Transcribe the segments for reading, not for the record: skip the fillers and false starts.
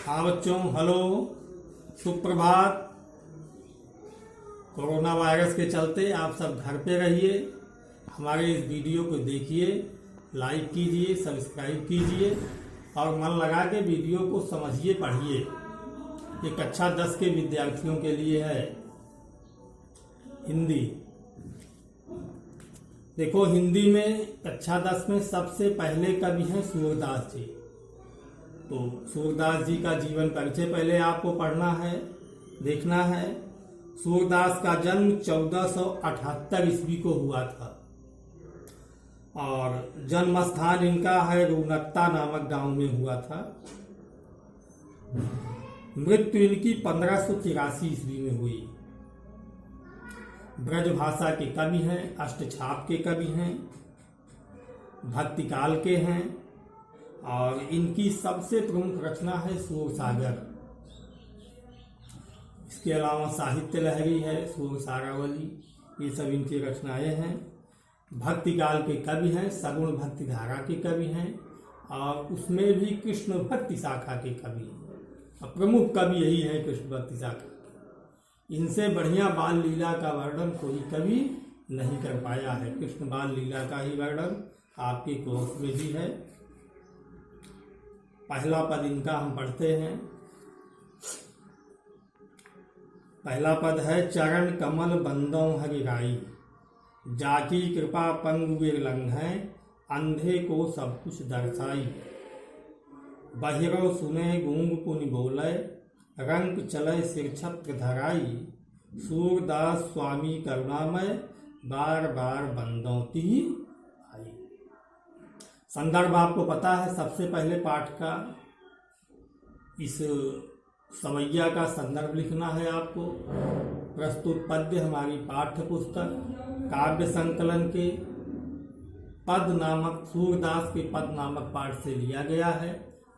हाँ बच्चों, हेलो, सुप्रभात। कोरोना वायरस के चलते आप सब घर पे रहिए। हमारे इस वीडियो को देखिए, लाइक कीजिए, सब्सक्राइब कीजिए और मन लगा के वीडियो को समझिए, पढ़िए। ये कक्षा 10 के विद्यार्थियों के लिए है हिंदी। देखो, हिंदी में कक्षा 10 में सबसे पहले कवि हैं सूरदास जी। तो सूरदास जी का जीवन परिचय पहले आपको पढ़ना है, देखना है। सूरदास का जन्म 1478 ईस्वी को हुआ था और जन्म स्थान इनका है रुनकता नामक गांव में हुआ था। मृत्यु इनकी 1583 ईस्वी में हुई। ब्रज भाषा के कवि हैं, अष्टछाप के कवि हैं, भक्तिकाल के हैं और इनकी सबसे प्रमुख रचना है सूरसागर। इसके अलावा साहित्य लहरी है, सूरसारावली, ये सब इनकी रचनाएं हैं। भक्तिकाल के कवि हैं, सगुण भक्ति धारा के कवि हैं और उसमें भी कृष्ण भक्ति शाखा के कवि हैं। प्रमुख कवि यही है कृष्ण भक्ति शाखा। इनसे बढ़िया बाल लीला का वर्णन कोई कवि नहीं कर पाया है। कृष्ण बाल लीला का ही वर्णन आपके कोर्स में भी है। पहला पद इनका हम पढ़ते हैं। पहला पद है, चरण कमल बंदों हरिराई, जाकी कृपा पंग विरलंघ है, अंधे को सब कुछ दर्शाई। बहिरो सुने गूंग पुनि बोले, रंग चले सिर छत्र धराई। सूरदास स्वामी करुणामय, बार बार बंदों की आई। संदर्भ आपको पता है। सबसे पहले पाठ का इस सवैया का संदर्भ लिखना है आपको। प्रस्तुत पद्य हमारी पाठ्य पुस्तक काव्य संकलन के पद नामक, सूरदास के पद नामक पाठ से लिया गया है।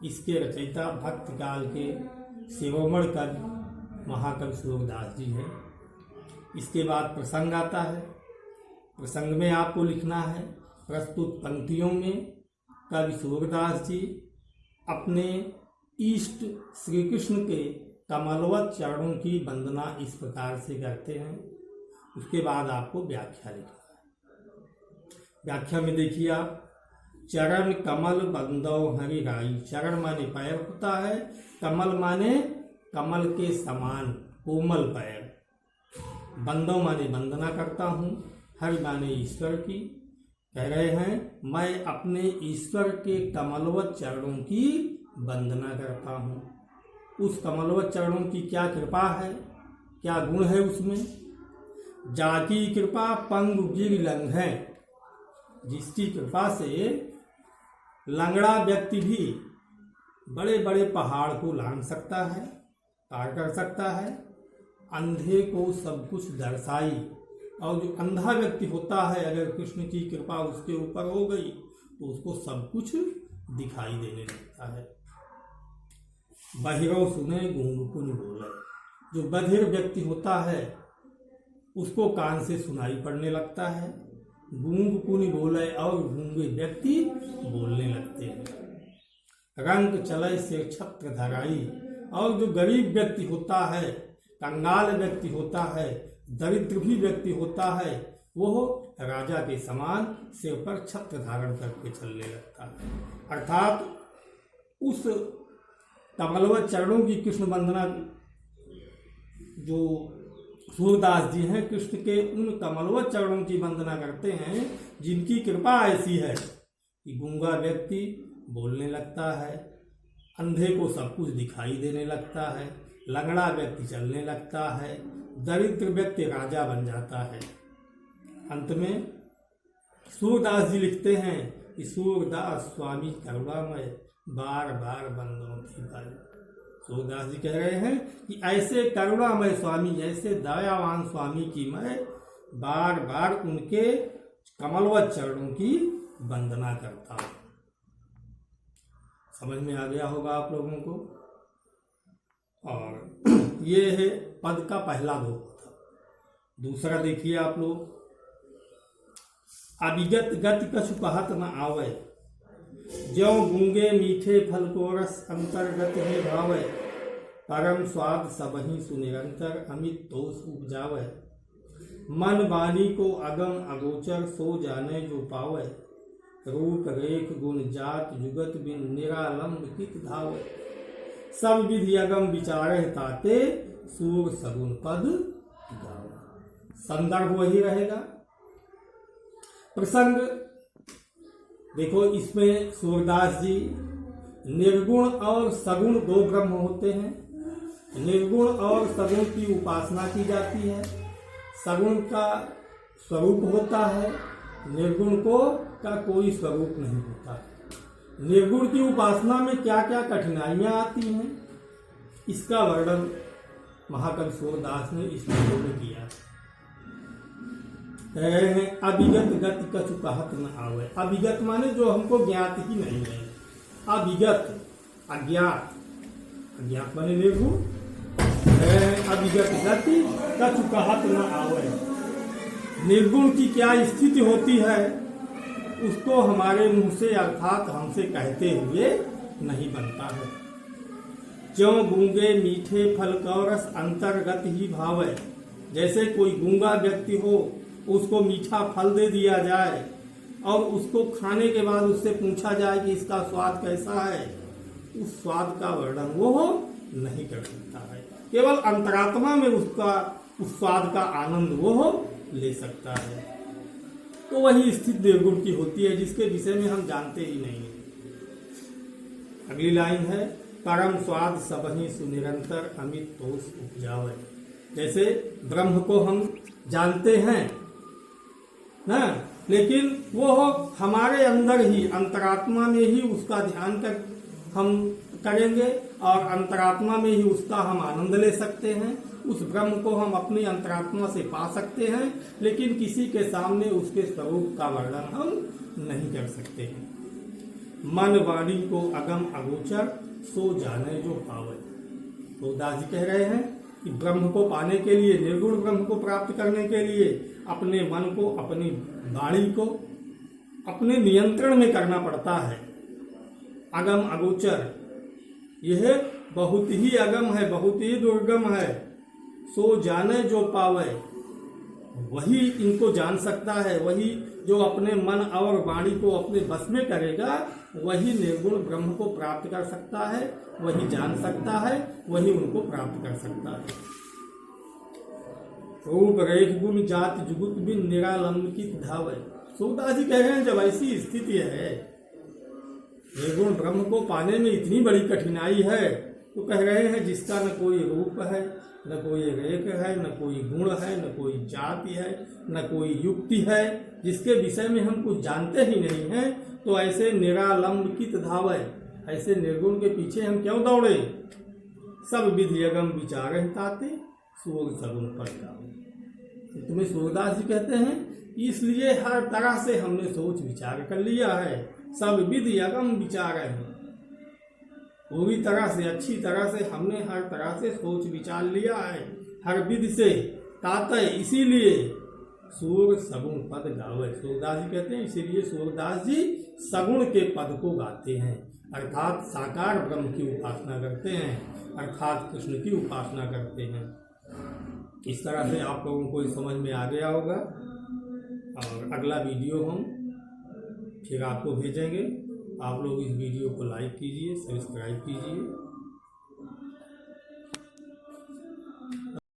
इसके रचयिता भक्तिकाल के शिरोमणि कवि महाकवि सूरदास जी हैं। इसके बाद प्रसंग आता है। प्रसंग में आपको लिखना है, प्रस्तुत पंक्तियों में कवि सूरदास जी अपने इष्ट श्री कृष्ण के कमलवत चरणों की वंदना इस प्रकार से करते हैं। उसके बाद आपको व्याख्या लिखना है। व्याख्या में देखिए आप, चरण कमल बंदो हरि राई। चरण माने पैर होता है, कमल माने कमल के समान कोमल पैर, बंदो माने वंदना करता हूँ, हरि माने ईश्वर की। कह रहे हैं, मैं अपने ईश्वर के कमलवत चरणों की वंदना करता हूँ। उस कमलवत चरणों की क्या कृपा है, क्या गुण है उसमें। जाकी कृपा पंग गिर लंघ है, जिसकी कृपा से लंगड़ा व्यक्ति भी बड़े बड़े पहाड़ को लांघ सकता है, पार कर सकता है। अंधे को सब कुछ दर्शाई, और जो अंधा व्यक्ति होता है, अगर कृष्ण की कृपा उसके ऊपर हो गई तो उसको सब कुछ दिखाई देने लगता है। बहिरो सुने गूंग पुनि बोले। जो बधिर व्यक्ति होता है उसको कान से सुनाई पड़ने लगता है। गूंग पुनि बोले, और गूंगे व्यक्ति बोलने लगते हैं। रंग चले से छत्र धराई, और जो गरीब व्यक्ति होता है, कंगाल व्यक्ति होता है, दरिद्र भी व्यक्ति होता है, वो राजा के समान सिर पर छत्र धारण करके चलने लगता है। अर्थात उस कमलवत चरणों की कृष्ण वंदना जो सूरदास जी हैं, कृष्ण के उन कमलवत चरणों की वंदना करते हैं जिनकी कृपा ऐसी है कि गूंगा व्यक्ति बोलने लगता है, अंधे को सब कुछ दिखाई देने लगता है, लंगड़ा व्यक्ति चलने लगता है, दरिद्र व्यक्ति राजा बन जाता है। अंत में सूरदास जी लिखते हैं कि सूरदास स्वामी करुणामय, बार बार बंदों की भाई। सूरदास जी कह रहे हैं कि ऐसे करुणामय स्वामी, ऐसे दयावान स्वामी की मैं बार बार उनके कमलवत चरणों की वंदना करता हूँ। समझ में आ गया होगा आप लोगों को। और ये है पद का पहला दोहा। दूसरा देखिए आप लोग, अविगत गति कछु कहत न आवे, ज्यों गूंगे मीठे फल को रस अंतर्गत ही भावै, परम स्वाद सबहि सुनिरंतर अमित तोष उपजावै। मन वाणी को अगम अगोचर सो जाने जो पावै, रूप रेख गुण जात जुगत बिन निरालंब कित धावै। सब विधि अगम विचारह ताते, सूर सगुन पद गावै। संदर्भ वही रहेगा। प्रसंग देखो, इसमें सूरदास जी निर्गुण और सगुण दो ब्रह्म होते हैं। निर्गुण और सगुण की उपासना की जाती है। सगुण का स्वरूप होता है, निर्गुण का कोई स्वरूप नहीं होता। निर्गुण की उपासना में क्या क्या कठिनाइयां आती हैं, इसका वर्णन महाकवि सूरदास ने इस श्लोक में किया। कह रहे हैं अभिगत गति कछु कहत न आवे। अभिगत माने जो हमको ज्ञात ही नहीं है। अभिगत अज्ञात, अज्ञात माने निर्गुण। अभिगत गति कछु कहत न आवे। निर्गुण की क्या स्थिति होती है उसको हमारे मुंह से अर्थात हमसे कहते हुए नहीं बनता है। ज्यों गूंगे मीठे फल का रस अंतर्गत ही भावै। जैसे कोई गूंगा व्यक्ति हो, उसको मीठा फल दे दिया जाए और उसको खाने के बाद उससे पूछा जाए कि इसका स्वाद कैसा है, उस स्वाद का वर्णन वो नहीं कर सकता है। केवल अंतरात्मा में उसका उस स्वाद का आनंद वो ले सकता है। तो वही स्थिति निर्गुण की होती है, जिसके विषय में हम जानते ही नहीं हैं। अगली लाइन है परम स्वाद सबहि सुनिरंतर अमित तोष उपजावै। जैसे ब्रह्म को हम जानते हैं ना, लेकिन वो हमारे अंदर ही अंतरात्मा में ही उसका ध्यान कर हम करेंगे और अंतरात्मा में ही उसका हम आनंद ले सकते हैं। उस ब्रह्म को हम अपनी अंतरात्मा से पा सकते हैं, लेकिन किसी के सामने उसके स्वरूप का वर्णन हम नहीं कर सकते हैं। मन वाणी को अगम अगोचर सो जाने जो पावे। तो दास जी कह रहे हैं कि ब्रह्म को पाने के लिए, निर्गुण ब्रह्म को प्राप्त करने के लिए अपने मन को, अपनी वाणी को अपने नियंत्रण में करना पड़ता है। अगम अगोचर यह बहुत ही अगम है, बहुत ही दुर्गम है। सो जाने जो पावे, वही इनको जान सकता है। वही जो अपने मन और वाणी को अपने बस में करेगा, वही निर्गुण ब्रह्म को प्राप्त कर सकता है, वही जान सकता है, वही उनको प्राप्त कर सकता है। रूप रेख गुण जात जुगुत बिन निरालंब की धावै। सूरदास जी कह रहे हैं जब ऐसी स्थिति है, निर्गुण ब्रह्म को पाने में इतनी बड़ी कठिनाई है, तो कह रहे हैं जिसका न कोई रूप है, न कोई रेख है, न कोई गुण है, न कोई जाति है, न कोई युक्ति है, जिसके विषय में हम कुछ जानते ही नहीं हैं, तो ऐसे निरालंब कित धावै, ऐसे निर्गुण के पीछे हम क्यों दौड़े। सब विधि अगम विचार ताते, सूर सगुन पर गावै। तुम्हें सूरदास जी कहते हैं इसलिए हर तरह से हमने सोच विचार कर लिया है। सब विधि अगम विचार है, पूरी तरह से, अच्छी तरह से हमने हर तरह से सोच विचार लिया है, हर विधि से तातय, इसीलिए सूर सगुण पद गावे। सूरदास जी कहते हैं इसीलिए सूरदास जी सगुण के पद को गाते हैं, अर्थात साकार ब्रह्म की उपासना करते हैं, अर्थात कृष्ण की उपासना करते हैं। इस तरह से आप लोगों को समझ में आ गया होगा। और अगला वीडियो हम फिर आपको भेजेंगे। आप लोग इस वीडियो को लाइक कीजिए, सब्सक्राइब कीजिए।